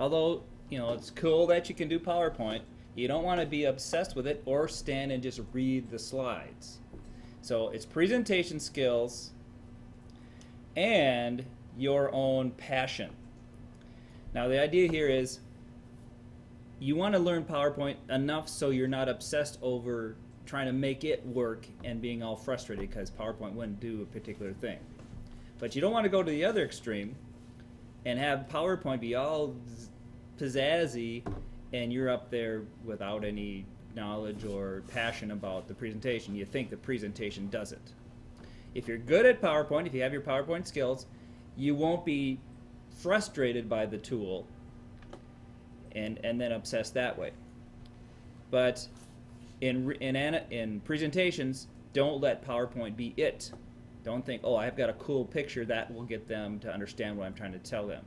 Although, it's cool that you can do PowerPoint, you don't want to be obsessed with it or stand and just read the slides. So it's presentation skills and your own passion. Now the idea here is you want to learn PowerPoint enough so you're not obsessed over trying to make it work and being all frustrated because PowerPoint wouldn't do a particular thing. But you don't want to go to the other extreme and have PowerPoint be all pizzazzy and you're up there without any knowledge or passion about the presentation. You think the presentation does it. If you're good at PowerPoint, if you have your PowerPoint skills, you won't be frustrated by the tool and then obsessed that way. But in presentations, don't let PowerPoint be it. Don't think, oh, I've got a cool picture that will get them to understand what I'm trying to tell them.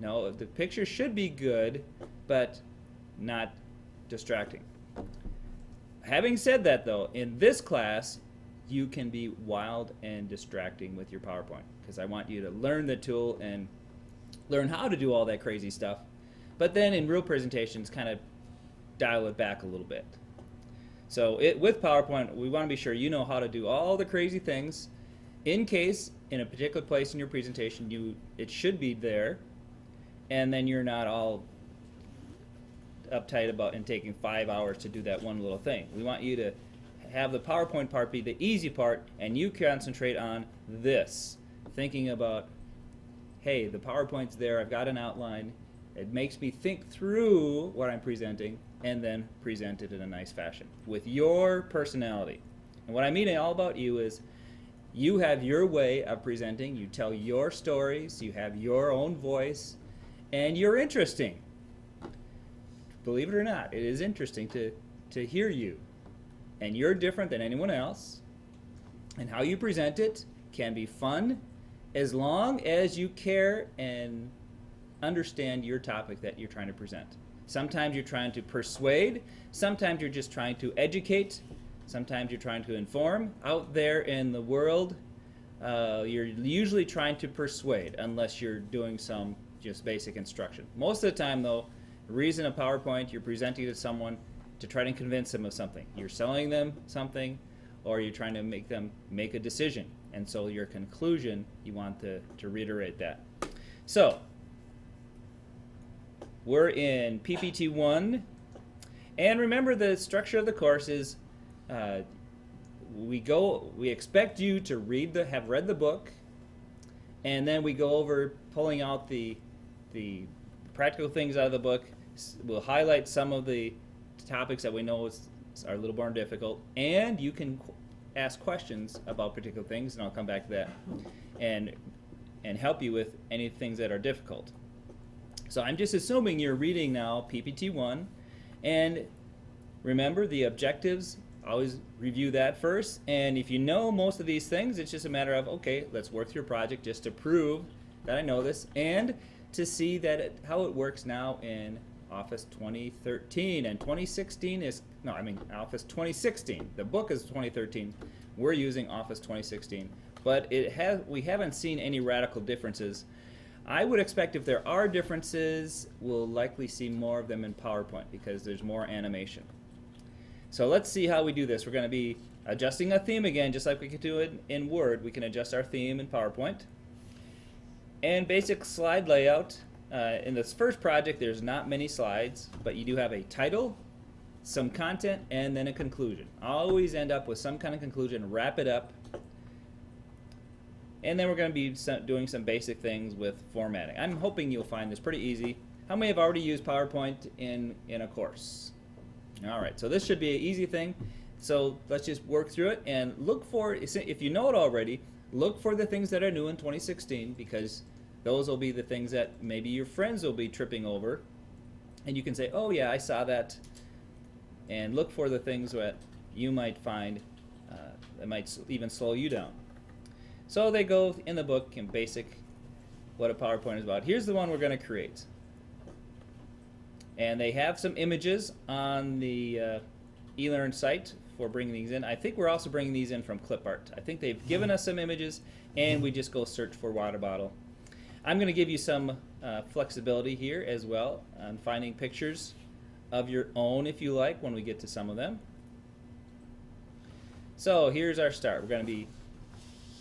No, the picture should be good, but not distracting. Having said that, though, in this class, you can be wild and distracting with your PowerPoint because I want you to learn the tool and learn how to do all that crazy stuff. But then in real presentations, kind of dial it back a little bit. So with PowerPoint, we want to be sure you know how to do all the crazy things. In case, in a particular place in your presentation, it should be there, and then you're not all uptight about and taking 5 hours to do that one little thing. We want you to have the PowerPoint part be the easy part, and you concentrate on this, thinking about, hey, the PowerPoint's there, I've got an outline, it makes me think through what I'm presenting, and then present it in a nice fashion with your personality. And what I mean all about you is you have your way of presenting, you tell your stories, you have your own voice, and you're interesting. Believe it or not, it is interesting to hear you. And you're different than anyone else, and how you present it can be fun as long as you care and understand your topic that you're trying to present. Sometimes you're trying to persuade, sometimes you're just trying to educate, sometimes you're trying to inform. Out there in the world, you're usually trying to persuade unless you're doing some just basic instruction. Most of the time though, the reason a PowerPoint, you're presenting to someone to try to convince them of something. You're selling them something, or you're trying to make them make a decision. And so your conclusion, you want to reiterate that. So, we're in PPT1, and remember the structure of the course is we expect you to have read the book, and then we go over pulling out the practical things out of the book. We'll highlight some of the topics that we know are a little more difficult, and you can ask questions about particular things, and I'll come back to that and help you with any things that are difficult. So I'm just assuming you're reading now PPT1, and remember the objectives, always review that first, and if you know most of these things, it's just a matter of, okay, let's work through your project just to prove that I know this, and to see that how it works now in Office 2013, and 2016 is, no, I mean Office 2016. The book is 2013. We're using Office 2016, but we haven't seen any radical differences. I would expect if there are differences, we'll likely see more of them in PowerPoint because there's more animation. So let's see how we do this. We're going to be adjusting a theme again, just like we could do it in Word. We can adjust our theme in PowerPoint. And basic slide layout. In this first project, there's not many slides, but you do have a title, some content, and then a conclusion. Always end up with some kind of conclusion, wrap it up. And then we're going to be doing some basic things with formatting. I'm hoping you'll find this pretty easy. How many have already used PowerPoint in a course? All right, so this should be an easy thing. So let's just work through it and look for, if you know it already, look for the things that are new in 2016 because those will be the things that maybe your friends will be tripping over. And you can say, oh yeah, I saw that. And look for the things that you might find that might even slow you down. So they go in the book in basic what a PowerPoint is about. Here's the one we're going to create. And they have some images on the eLearn site for bringing these in. I think we're also bringing these in from clip art. I think they've given us some images and we just go search for water bottle. I'm going to give you some flexibility here as well on finding pictures of your own if you like when we get to some of them. So here's our start. We're going to be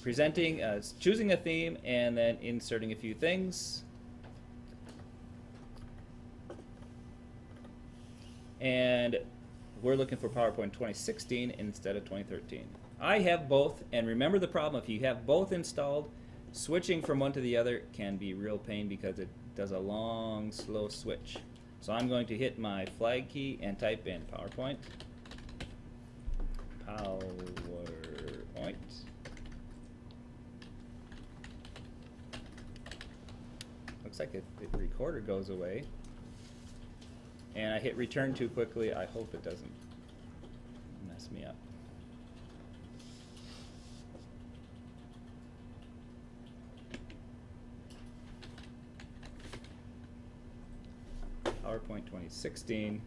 presenting, choosing a theme, and then inserting a few things. And we're looking for PowerPoint 2016 instead of 2013. I have both, and remember the problem, if you have both installed, switching from one to the other can be real pain because it does a long, slow switch. So I'm going to hit my flag key and type in PowerPoint. Looks like the recorder goes away. And I hit return too quickly. I hope it doesn't mess me up. PowerPoint 2016.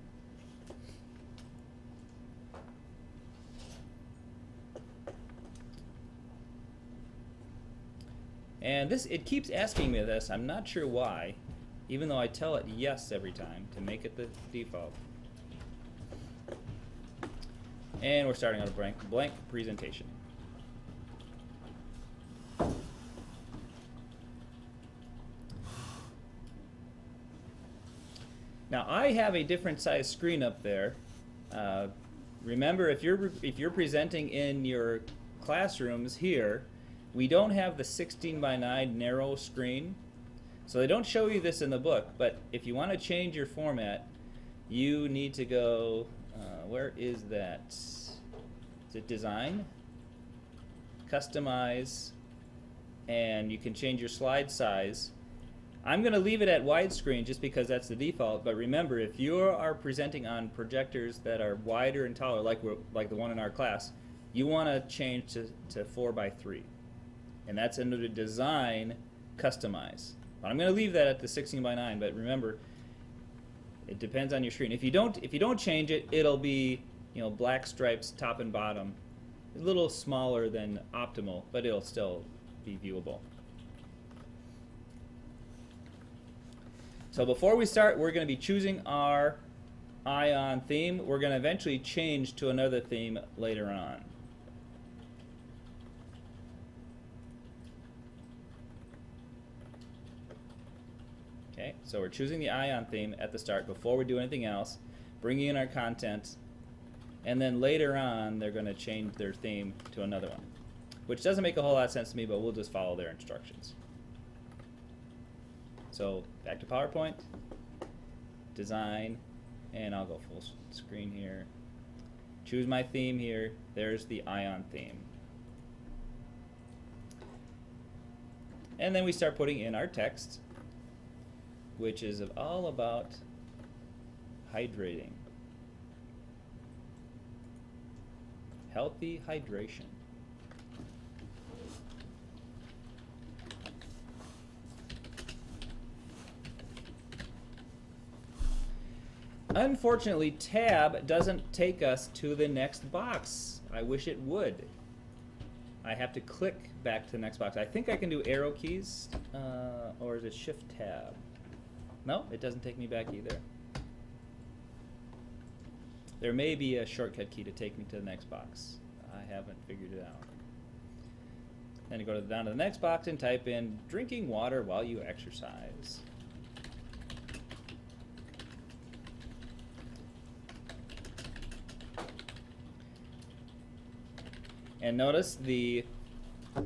And this, it keeps asking me this. I'm not sure why, even though I tell it yes every time to make it the default. And we're starting on a blank presentation. Now I have a different size screen up there. Remember, if you're presenting in your classrooms here, we don't have the 16:9 narrow screen, so they don't show you this in the book. But if you want to change your format, you need to go. Where is that? Is it Design? Customize, and you can change your slide size. I'm going to leave it at widescreen just because that's the default, but remember, if you are presenting on projectors that are wider and taller, like the one in our class, you want to change to 4:3. And that's under the Design, Customize. But I'm going to leave that at the 16:9, but remember, it depends on your screen. If you don't change it, it'll be, black stripes top and bottom. A little smaller than optimal, but it'll still be viewable. So before we start, we're going to be choosing our Ion theme. We're going to eventually change to another theme later on. Okay, so we're choosing the Ion theme at the start before we do anything else, bringing in our content, and then later on they're going to change their theme to another one, which doesn't make a whole lot of sense to me, but we'll just follow their instructions. So back to PowerPoint, Design, and I'll go full screen here. Choose my theme here. There's the Ion theme. And then we start putting in our text, which is all about hydrating. Healthy hydration. Unfortunately, tab doesn't take us to the next box. I wish it would. I have to click back to the next box. I think I can do arrow keys, or is it shift tab? No, it doesn't take me back either. There may be a shortcut key to take me to the next box. I haven't figured it out. Then you go down to the next box and type in drinking water while you exercise. And notice the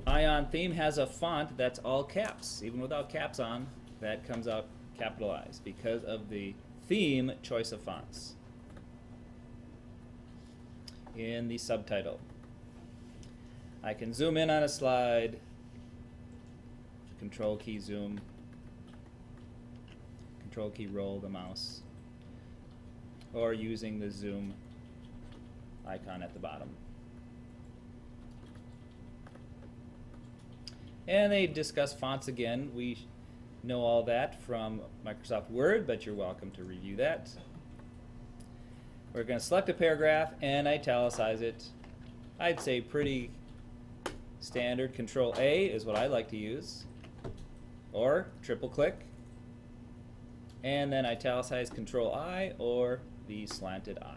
Ion theme has a font that's all caps. Even without caps on, that comes out capitalized because of the theme choice of fonts in the subtitle. I can zoom in on a slide, Control key zoom, Control key roll the mouse, or using the zoom icon at the bottom. And they discuss fonts again. We know all that from Microsoft Word, but you're welcome to review that. We're going to select a paragraph and italicize it. I'd say pretty standard. Control A is what I like to use. or triple click, and then italicize Control I or the slanted I.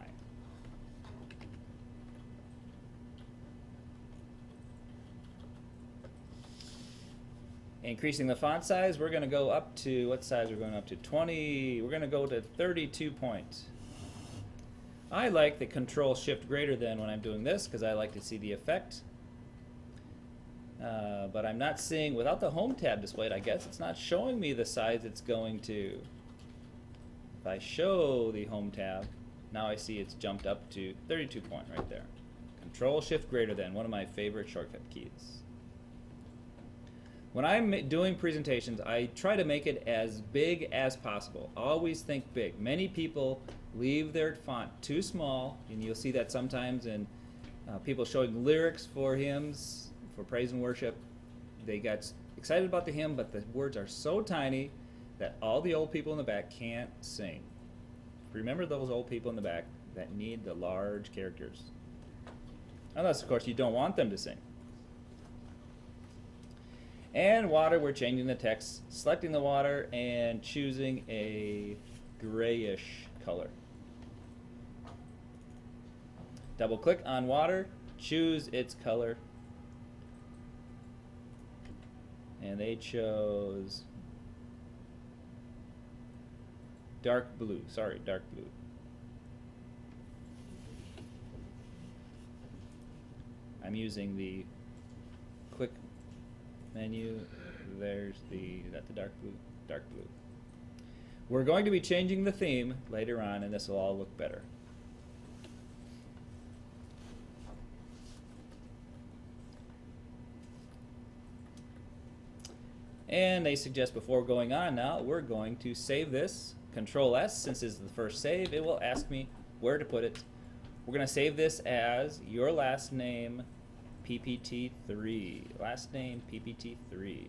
Increasing the font size, we're going to go up to, what size we're going up to? 20, we're going to go to 32 point. I like the Control Shift greater than when I'm doing this because I like to see the effect. But I'm not seeing, without the Home tab displayed, I guess it's not showing me the size it's going to. If I show the Home tab, now I see it's jumped up to 32 point right there. Control Shift greater than, one of my favorite shortcut keys. When I'm doing presentations, I try to make it as big as possible. Always think big. Many people leave their font too small, and you'll see that sometimes in people showing lyrics for hymns, for praise and worship. They got excited about the hymn, but the words are so tiny that all the old people in the back can't sing. Remember those old people in the back that need the large characters. Unless, of course, you don't want them to sing. And water, we're changing the text, selecting the water and choosing a grayish color. Double click on water, choose its color. And they chose dark blue, dark blue. I'm using the quick menu. There's that's the dark blue, dark blue. We're going to be changing the theme later on, and this will all look better. And they suggest before going on now, we're going to save this. Control S, since it's the first save, it will ask me where to put it. We're going to save this as your last name PPT3. Last name PPT3.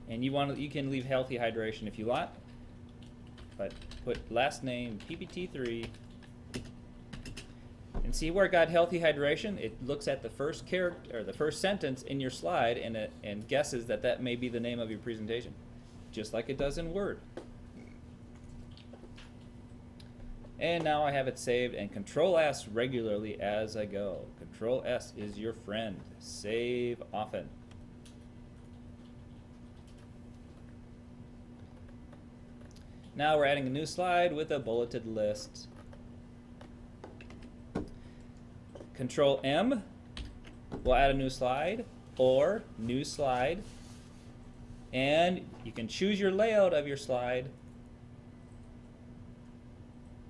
And you can leave healthy hydration if you want, but put last name PPT3. And see where it got healthy hydration? It looks at the first character or the first sentence in your slide and guesses that that may be the name of your presentation, just like it does in Word. And now I have it saved, and Control S regularly as I go. Control S is your friend. Save often. Now we're adding a new slide with a bulleted list. Control M will add a new slide, or new slide, and you can choose your layout of your slide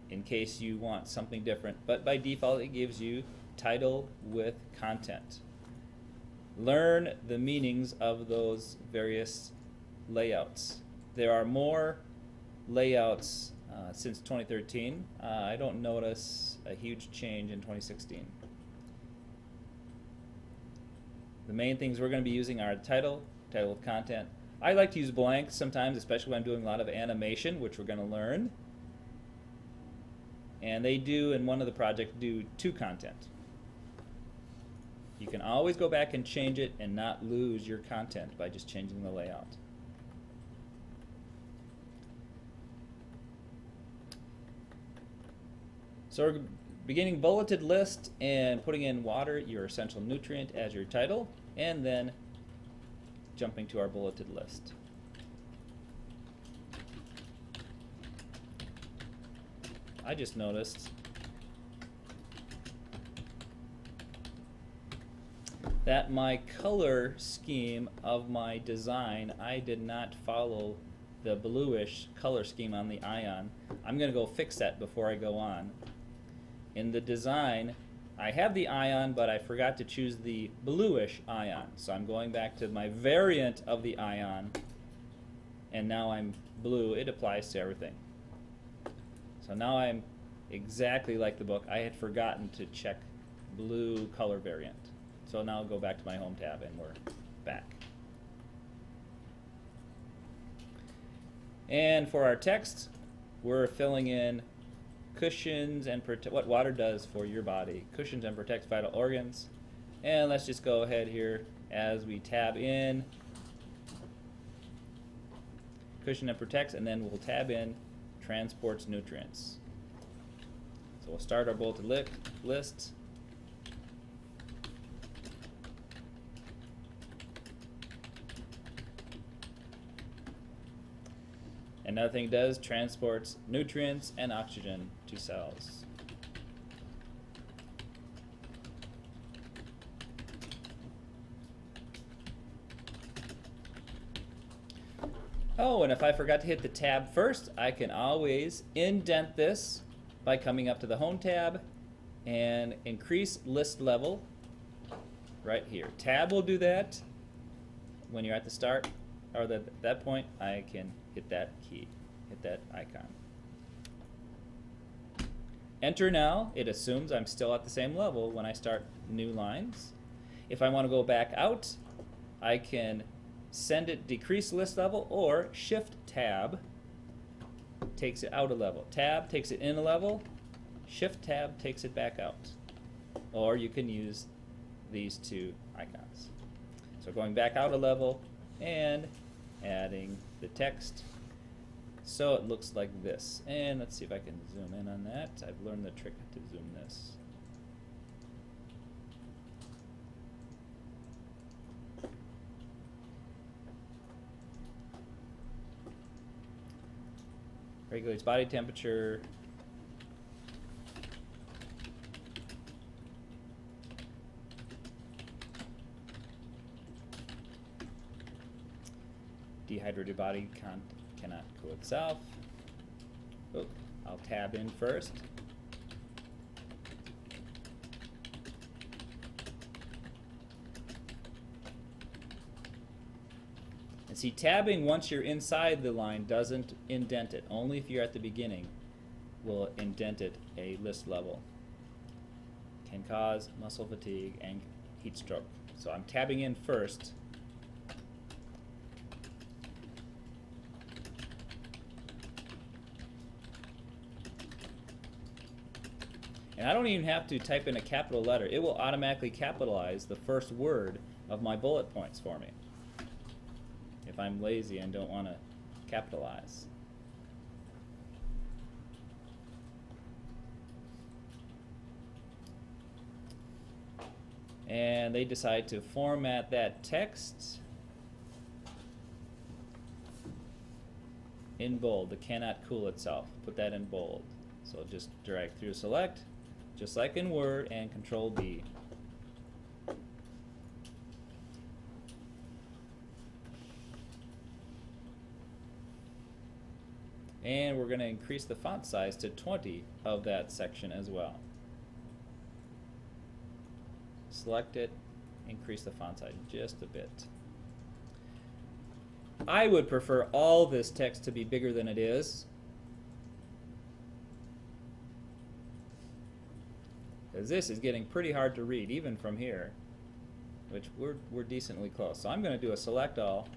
in case you want something different, but by default it gives you title with content. Learn the meanings of those various layouts. There are more layouts since 2013. I don't notice a huge change in 2016. The main things we're going to be using are title with content. I like to use blanks sometimes, especially when I'm doing a lot of animation, which we're going to learn. And they do, in one of the projects, do to content. You can always go back and change it and not lose your content by just changing the layout. So we're beginning bulleted list and putting in water, your essential nutrient, as your title, and then jumping to our bulleted list. I just noticed that my color scheme of my design, I did not follow the bluish color scheme on the ion. I'm going to go fix that before I go on. In the design, I have the ion, but I forgot to choose the bluish ion. So I'm going back to my variant of the ion, and now I'm blue. It applies to everything. So now I'm exactly like the book. I had forgotten to check blue color variant. So now I'll go back to my home tab, and we're back. And for our text, we're filling in cushions and what water does for your body. Cushions and protects vital organs. And let's just go ahead here as we tab in cushion and protects, and then we'll tab in transports nutrients. So we'll start our bulleted list. Another thing it does, transports nutrients and oxygen to cells. Oh, and if I forgot to hit the tab first, I can always indent this by coming up to the Home tab and increase list level right here. Tab will do that when you're at the start, or at that point I can hit that key, hit that icon. Enter now. It assumes I'm still at the same level when I start new lines. If I want to go back out, I can send it decrease list level, or shift tab takes it out a level. Tab takes it in a level, shift tab takes it back out. Or you can use these two icons. So going back out a level and adding the text so it looks like this. And let's see if I can zoom in on that. I've learned the trick to zoom this. Regulates body temperature. Dehydrated body cannot cool itself. Oh, I'll tab in first. And see, tabbing once you're inside the line doesn't indent it. Only if you're at the beginning will indent it a list level. Can cause muscle fatigue and heat stroke. So I'm tabbing in first. And I don't even have to type in a capital letter. It will automatically capitalize the first word of my bullet points for me, if I'm lazy and don't want to capitalize. And they decide to format that text in bold. The cannot cool itself. Put that in bold. So just drag through select, just like in Word, and Control B. And we're going to increase the font size to 20 of that section as well. Select it, increase the font size just a bit. I would prefer all this text to be bigger than it is, because this is getting pretty hard to read even from here, which we're decently close. So I'm going to do a select all,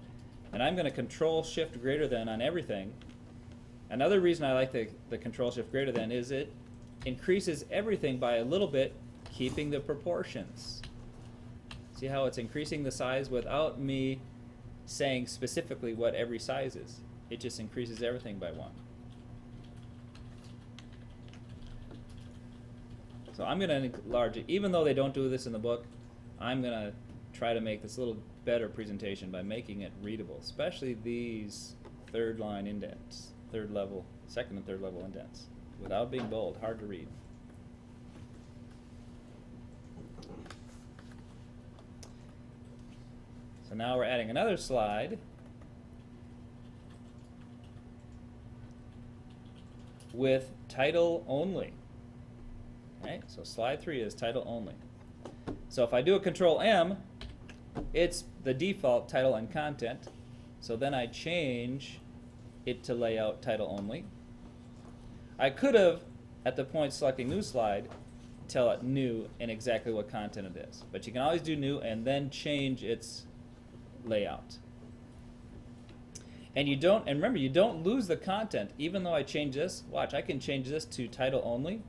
and I'm going to Control Shift greater than on everything. Another reason I like the Control Shift greater than is it increases everything by a little bit, keeping the proportions. See how it's increasing the size without me saying specifically what every size is. It just increases everything by 1. So I'm going to enlarge it. Even though they don't do this in the book, I'm going to try to make this a little better presentation by making it readable, especially these third line indents, second and third level indents, without being bold, hard to read. So now we're adding another slide with title only. Right? So slide 3 is title only. So if I do a Control M, it's the default title and content. So then I change it to layout title only. I could have, at the point selecting new slide, tell it new and exactly what content it is. But you can always do new and then change its layout. And you don't, and remember, you don't lose the content. Even though I change this, watch, I can change this to title only.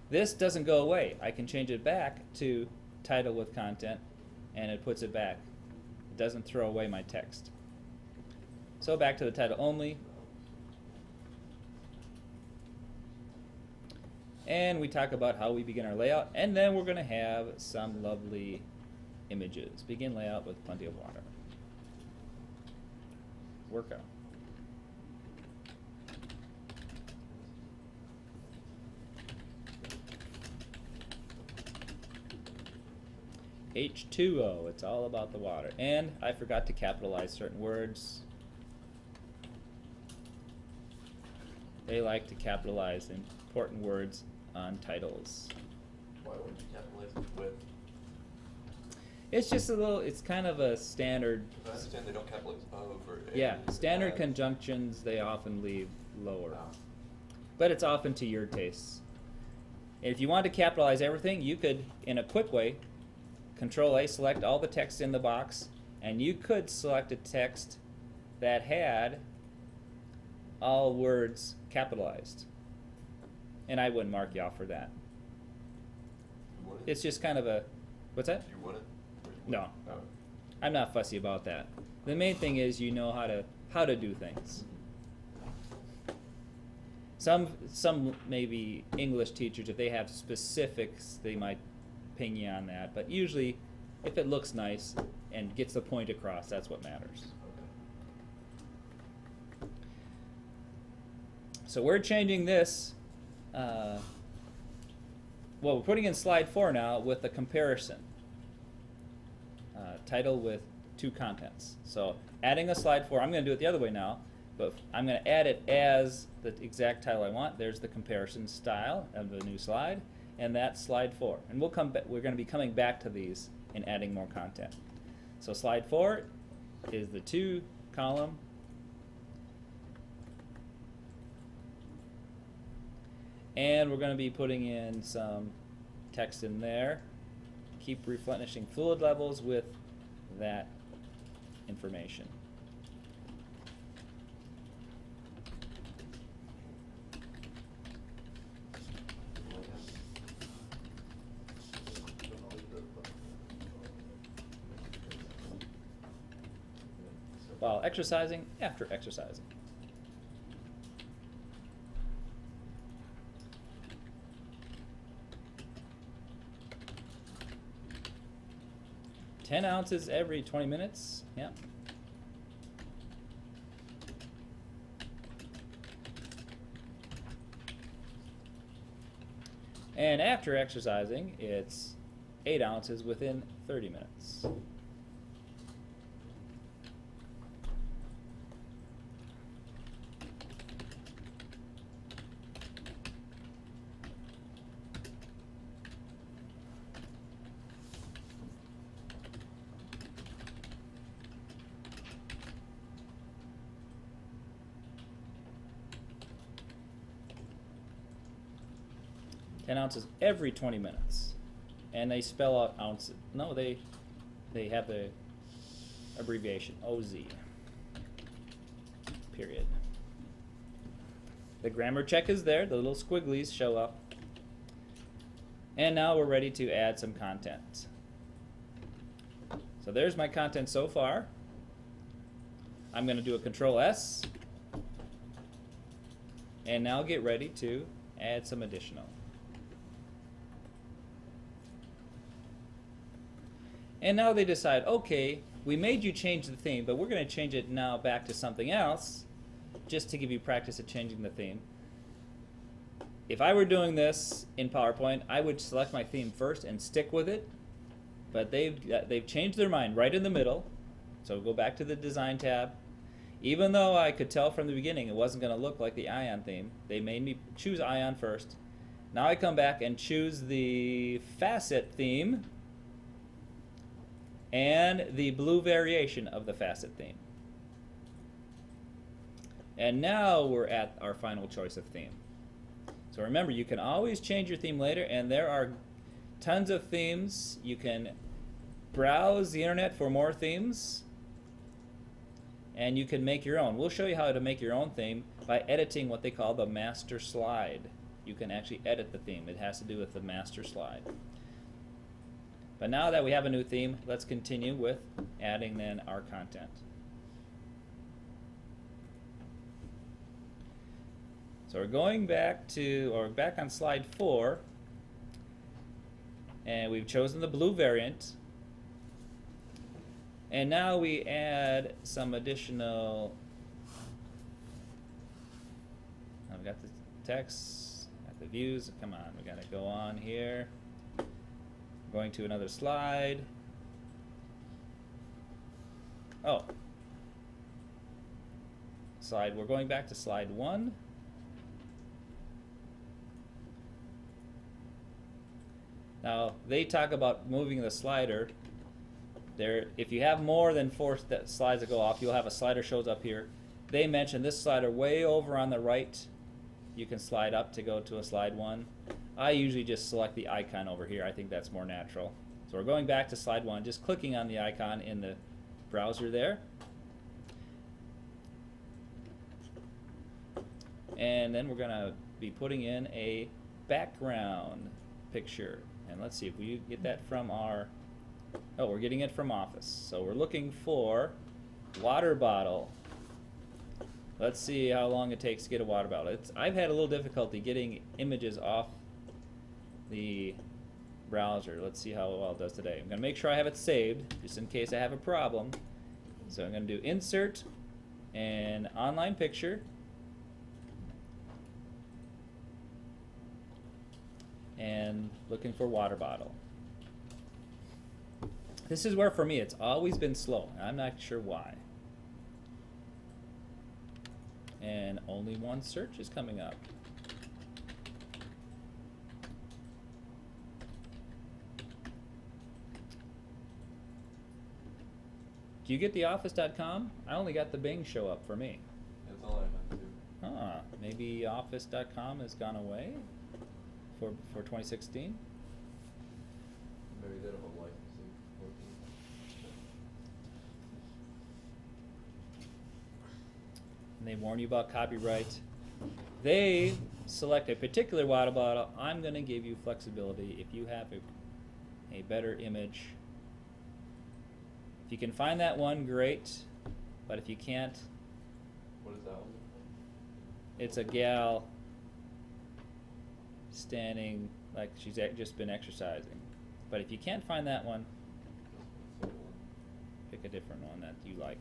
This doesn't go away. I can change it back to title with content, and it puts it back. It doesn't throw away my text. So back to the title only. And we talk about how we begin our layout, and then we're going to have some lovely images. Begin layout with plenty of water. Workout. H2O, it's all about the water. And I forgot to capitalize certain words. They like to capitalize important words on titles. Why wouldn't you capitalize it with? It's just a little, it's kind of a standard. I understand they don't capitalize of or a. Yeah, standard as. conjunctions they often leave lower. Wow. But it's often to your tastes. If you want to capitalize everything, you could, in a quick way, Control-A, select all the text in the box, and you could select a text that had all words capitalized. And I wouldn't mark you off for that. You want it? It's just kind of a, what's that? You want it? Or you No. want it? Oh. I'm not fussy about that. The main thing is you know how to do things. Some maybe English teachers, if they have specifics, they might ping you on that. But usually, if it looks nice and gets the point across, that's what matters. Okay. So we're changing this. Well, we're putting in slide 4 now with the comparison. Title with 2 contents. So adding a slide 4, I'm going to do it the other way now, but I'm going to add it as the exact title I want. There's the comparison style of the new slide, and that's slide 4. And we'll come we're going to be coming back to these and adding more content. So slide 4 is the 2 column. And we're going to be putting in some text in there. Keep replenishing fluid levels with that information. While exercising, after exercising. $10 ounces every 20 minutes. Yeah. And after exercising, it's 8 ounces within 30 minutes. Ounces every 20 minutes, and they spell out ounces. No, they have the abbreviation OZ. Period. The grammar check is there. The little squigglies show up, and now we're ready to add some content. So there's my content so far. I'm going to do a Control S, and now get ready to add some additional. And now they decide, okay, we made you change the theme, but we're going to change it now back to something else, just to give you practice at changing the theme. If I were doing this in PowerPoint, I would select my theme first and stick with it, but they've changed their mind right in the middle. So go back to the Design tab. Even though I could tell from the beginning it wasn't going to look like the Ion theme, they made me choose Ion first. Now I come back and choose the Facet theme, and the blue variation of the Facet theme. And now we're at our final choice of theme. So remember, you can always change your theme later, and there are tons of themes. You can browse the internet for more themes. and you can make your own. We'll show you how to make your own theme by editing what they call the master slide. You can actually edit the theme. It has to do with the master slide. But now that we have a new theme, let's continue with adding then our content. So we're going back to, or back on slide 4, and we've chosen the blue variant. And now we add some additional, I've got the text, got the views, come on, we gotta go on here. Going to another slide. Oh. We're going back to slide 1. Now, they talk about moving the slider. If you have more than 4 slides that go off, you'll have a slider shows up here. They mention this slider way over on the right. You can slide up to go to a slide 1. I usually just select the icon over here. I think that's more natural. So we're going back to slide 1, just clicking on the icon in the browser there. And then we're going to be putting in a background picture. And let's see if we get that from our, oh, we're getting it from Office. So we're looking for water bottle. Let's see how long it takes to get a water bottle. I've had a little difficulty getting images off the browser. Let's see how well it does today. I'm going to make sure I have it saved just in case I have a problem. So I'm going to do insert and online picture. And looking for water bottle. This is where for me it's always been slow. I'm not sure why. And only one search is coming up. Do you get the office.com? I only got the Bing show up for me. That's all I have to do. Ah, maybe office.com has gone away for 2016. Maybe they don't have licensing working. And they warn you about copyright. They select a particular water bottle. I'm going to give you flexibility if you have a better image. If you can find that one, great. But if you can't, What is that one? it's a gal standing like she's just been exercising. But if you can't find that one, pick a different one that you like.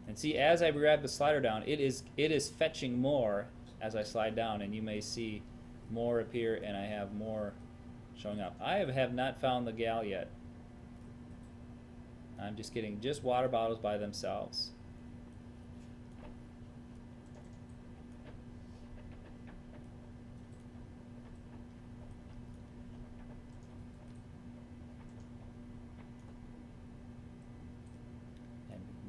And see, as I grab the slider down, it is fetching more as I slide down, and you may see more appear, and I have more showing up. I have not found the gal yet. I'm just getting just water bottles by themselves.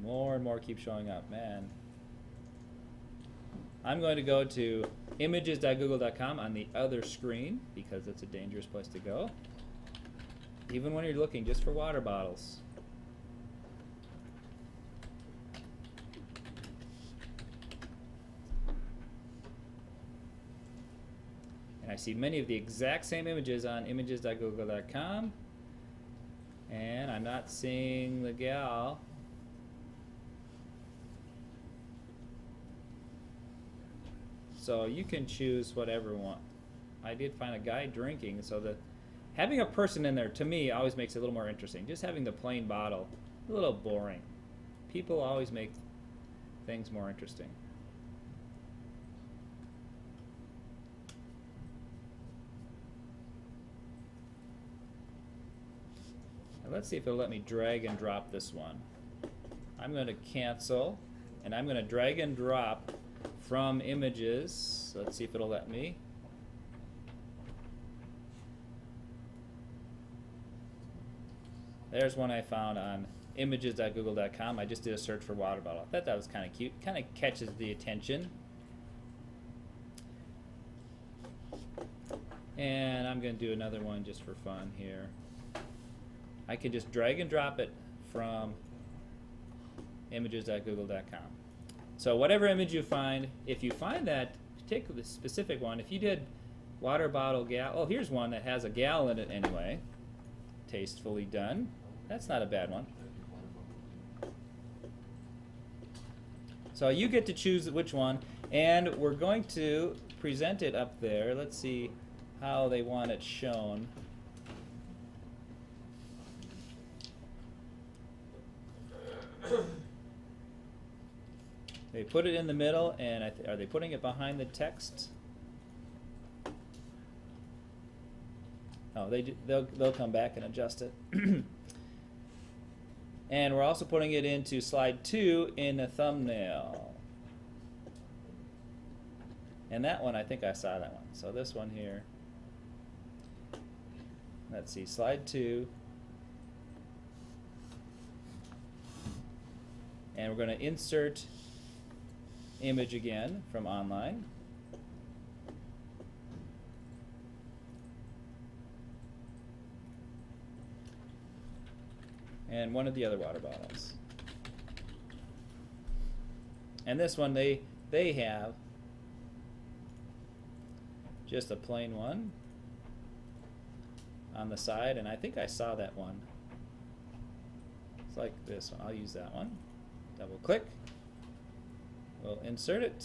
More and more keep showing up, man. I'm going to go to images.google.com on the other screen because it's a dangerous place to go. Even when you're looking just for water bottles. And I see many of the exact same images on images.google.com. And I'm not seeing the gal. So you can choose whatever one. I did find a guy drinking, so having a person in there to me always makes it a little more interesting. Just having the plain bottle, a little boring. People always make things more interesting. Now let's see if it'll let me drag and drop this one. I'm going to cancel, and I'm going to drag and drop from images. Let's see if it'll let me. There's one I found on images.google.com. I just did a search for water bottle. I thought that was kind of cute. Kind of catches the attention. And I'm going to do another one just for fun here. I can just drag and drop it from images.google.com. So whatever image you find, if you find that particular specific one, if you did water bottle oh, here's one that has a gal in it anyway. Tastefully done. That's not a bad one. So you get to choose which one, and we're going to present it up there. Let's see how they want it shown. They put it in the middle, and are they putting it behind the text? Oh, they'll come back and adjust it. And we're also putting it into slide 2 in the thumbnail. And that one, I think I saw that one. So this one here. Let's see, slide 2. And we're going to insert image again from online. And one of the other water bottles. And this one they have just a plain one on the side, and I think I saw that one. It's like this one. I'll use that one. Double click. We'll insert it.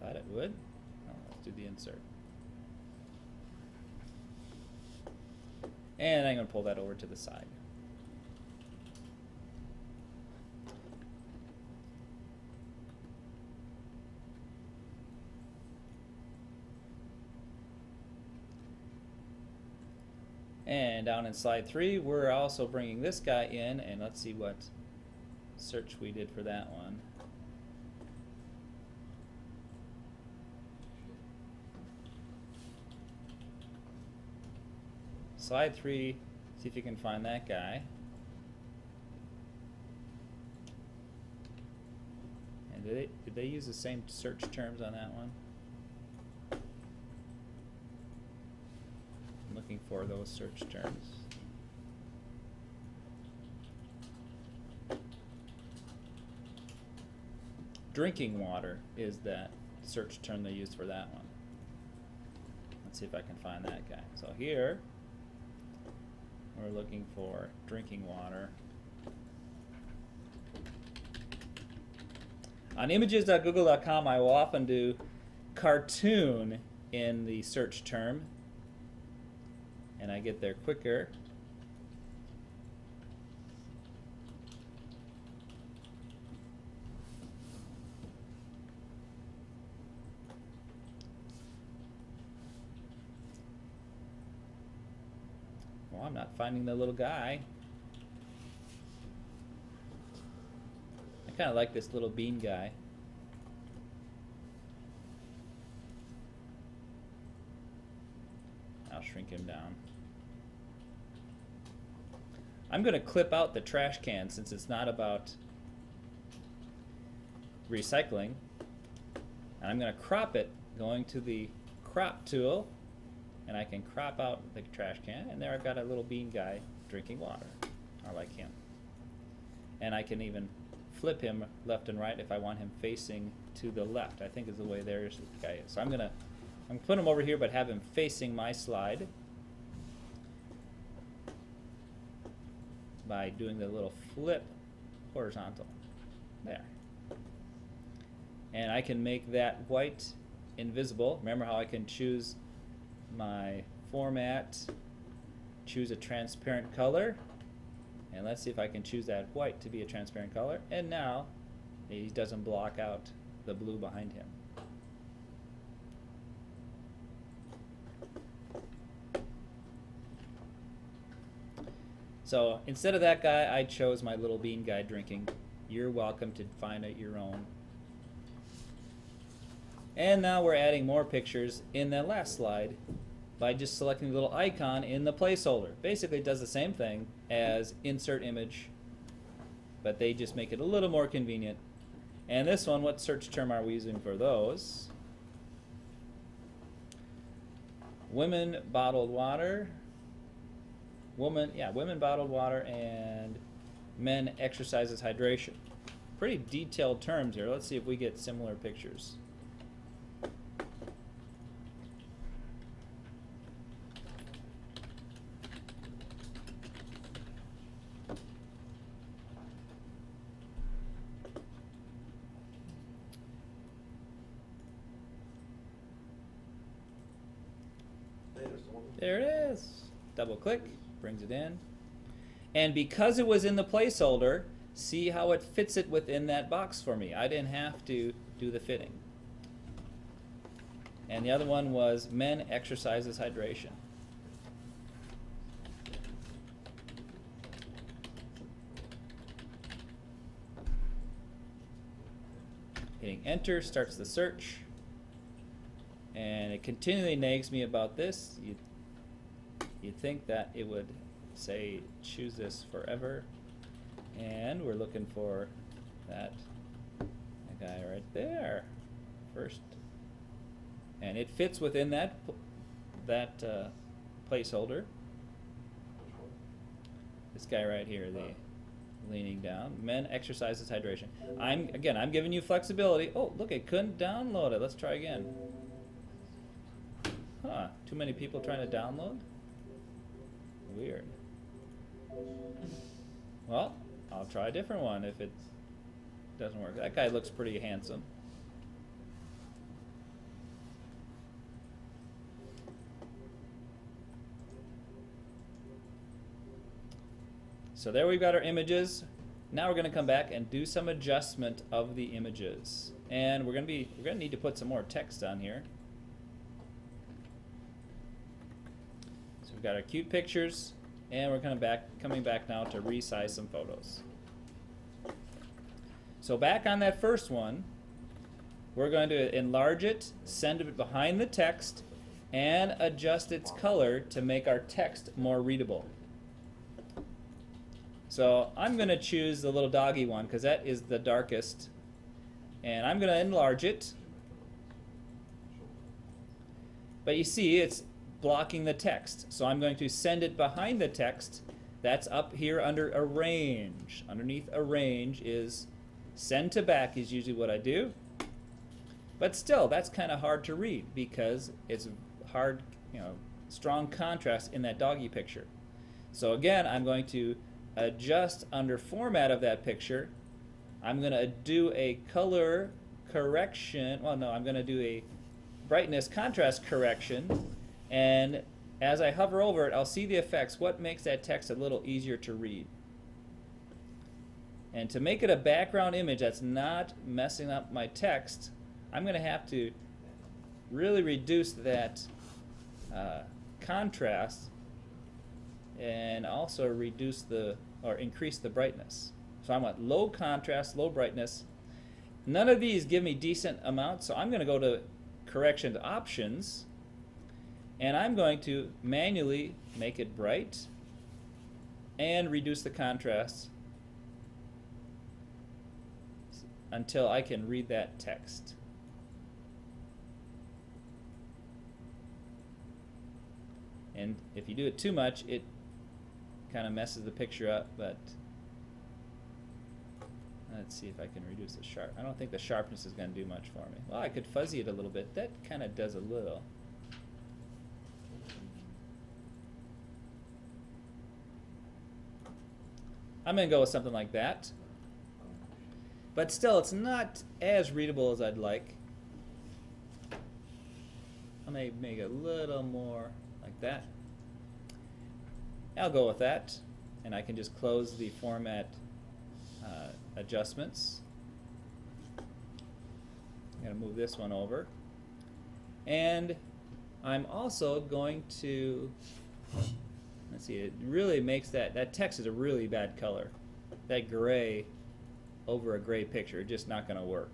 Thought it would. Oh, let's do the insert. And I'm going to pull that over to the side. And down in slide 3, we're also bringing this guy in, and let's see what search we did for that one. Slide 3, see if you can find that guy. And did they use the same search terms on that one? I'm looking for those search terms. Drinking water is that search term they used for that one. Let's see if I can find that guy. So here, we're looking for drinking water. On images.google.com, I will often do cartoon in the search term, and I get there quicker. Well, I'm not finding the little guy. I kind of like this little bean guy. I'll shrink him down. I'm going to clip out the trash can since it's not about recycling. And I'm going to crop it going to the crop tool. And I can crop out the trash can, and there I've got a little bean guy drinking water. I like him. And I can even flip him left and right if I want him facing to the left. I think is the way there's the guy is. So I'm gonna put him over here, but have him facing my slide by doing the little flip horizontal. There. And I can make that white invisible. Remember how I can choose my format, choose a transparent color, and let's see if I can choose that white to be a transparent color, and now he doesn't block out the blue behind him. So instead of that guy, I chose my little bean guy drinking. You're welcome to find out your own. And now we're adding more pictures in that last slide by just selecting the little icon in the placeholder. Basically, it does the same thing as insert image, but they just make it a little more convenient. And this one, what search term are we using for those? Women bottled water. women bottled water and men exercises hydration. Pretty detailed terms here. Let's see if we get similar pictures. There it is. Double click, brings it in. And because it was in the placeholder, see how it fits it within that box for me. I didn't have to do the fitting. And the other one was men exercises hydration. Hitting enter starts the search. And it continually nags me about this. You'd think that it would say choose this forever. And we're looking for that guy right there first. And it fits within that placeholder. This guy right here, the leaning down. Men exercises hydration. I'm giving you flexibility. Oh, look, it couldn't download it. Let's try again. Huh, too many people trying to download? Weird. Well, I'll try a different one if it doesn't work. That guy looks pretty handsome. So there we've got our images. Now we're going to come back and do some adjustment of the images. And we're going to need to put some more text on here. So we've got our cute pictures, and we're coming back now to resize some photos. So back on that first one, we're going to enlarge it, send it behind the text, and adjust its color to make our text more readable. So I'm going to choose the little doggy one because that is the darkest, and I'm going to enlarge it. But you see, it's blocking the text, so I'm going to send it behind the text. That's up here under arrange. Underneath arrange is send to back is usually what I do. But still, that's kind of hard to read because it's hard, strong contrast in that doggy picture. So again, I'm going to adjust under format of that picture. I'm going to do a color correction. Well, no, I'm going to do a brightness contrast correction. And as I hover over it, I'll see the effects. What makes that text a little easier to read? And to make it a background image that's not messing up my text, I'm going to have to really reduce that contrast and also increase the brightness. So I want low contrast, low brightness. None of these give me decent amounts, so I'm going to go to correction to options, and I'm going to manually make it bright and reduce the contrast until I can read that text. And if you do it too much, it kind of messes the picture up, but let's see if I can reduce the sharp. I don't think the sharpness is going to do much for me. Well, I could fuzzy it a little bit. That kind of does a little. I'm going to go with something like that. But still, it's not as readable as I'd like. I may make it a little more like that. I'll go with that, and I can just close the format adjustments. I'm going to move this one over, and I'm also going to, let's see, it really makes that text is a really bad color. That gray over a gray picture, just not going to work.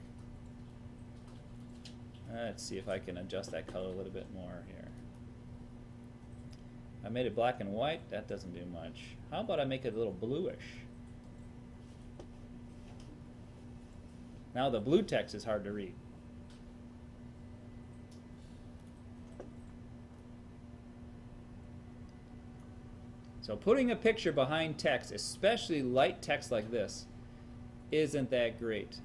Let's see if I can adjust that color a little bit more here. I made it black and white. That doesn't do much. How about I make it a little bluish? Now the blue text is hard to read. So So putting a picture behind text, especially light text like this, isn't that great.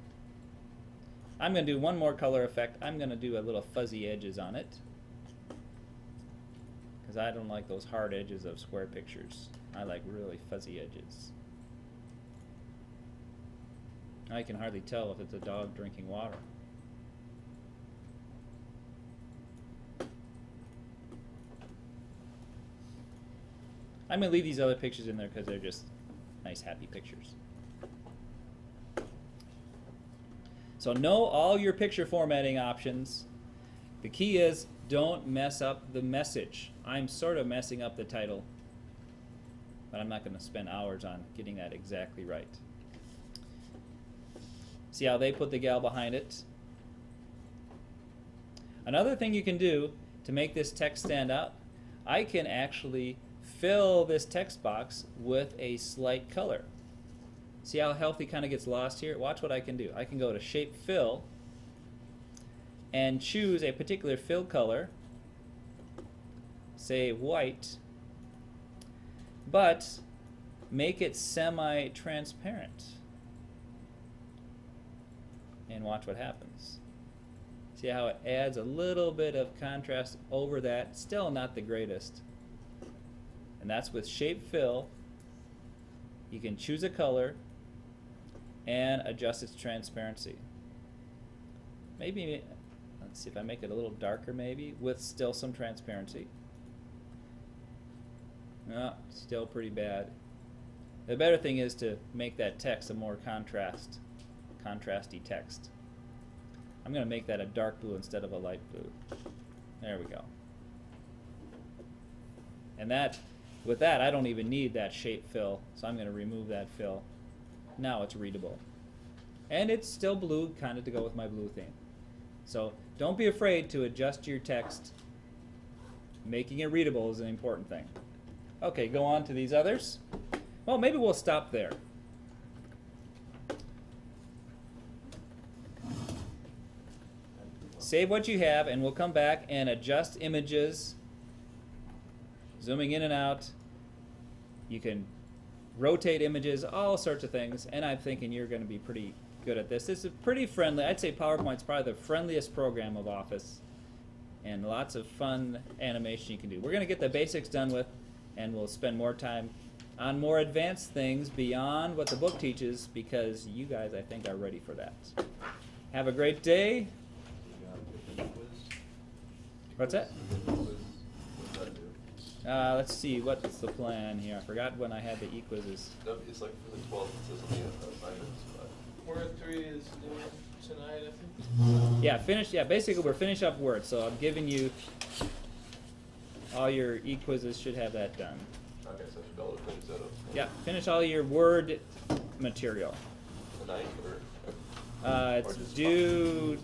I'm going to do one more color effect. I'm going to do a little fuzzy edges on it, because I don't like those hard edges of square pictures. I like really fuzzy edges. I can hardly tell if it's a dog drinking water. I'm going to leave these other pictures in there because they're just nice, happy pictures. So know all your picture formatting options. The key is don't mess up the message. I'm sort of messing up the title, but I'm not going to spend hours on getting that exactly right. See how they put the gal behind it? Another thing you can do to make this text stand out, I can actually fill this text box with a slight color. See how healthy kind of gets lost here? Watch what I can do. I can go to Shape Fill and choose a particular fill color, say white, but make it semi-transparent. And watch what happens. See how it adds a little bit of contrast over that. Still not the greatest. And that's with Shape Fill. You can choose a color and adjust its transparency. Maybe, let's see if I make it a little darker maybe, with still some transparency. No, still pretty bad. The better thing is to make that text a more contrasty text. I'm going to make that a dark blue instead of a light blue. There we go. And that, with that, I don't even need that shape fill, so I'm going to remove that fill. Now it's readable. And it's still blue, kind of to go with my blue theme. So don't be afraid to adjust your text. Making it readable is an important thing. Okay, go on to these others. Well, maybe we'll stop there. Save what you have, and we'll come back and adjust images, zooming in and out. You can rotate images, all sorts of things, and I'm thinking you're going to be pretty good at this. This is pretty friendly. I'd say PowerPoint's probably the friendliest program of Office, and lots of fun animation you can do. We're going to get the basics done with, and we'll spend more time on more advanced things beyond what the book teaches, because you guys, I think, are ready for that. Have a great day. What's that? Let's see, what's the plan here? I forgot when I had the e-quizzes. It's like for the 12th, it says on the assignments, but... Word 3 is due tonight, I think. Yeah, basically we're finishing up Word, so I'm giving you all your e-quizzes should have that done. Okay, so I should be able to finish that up. Yeah, finish all your Word material. Tonight, or It's just due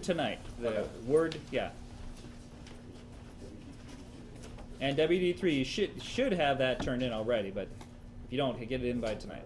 tonight. The Okay. Word, yeah. And WD3, you should have that turned in already, but if you don't, get it in by tonight.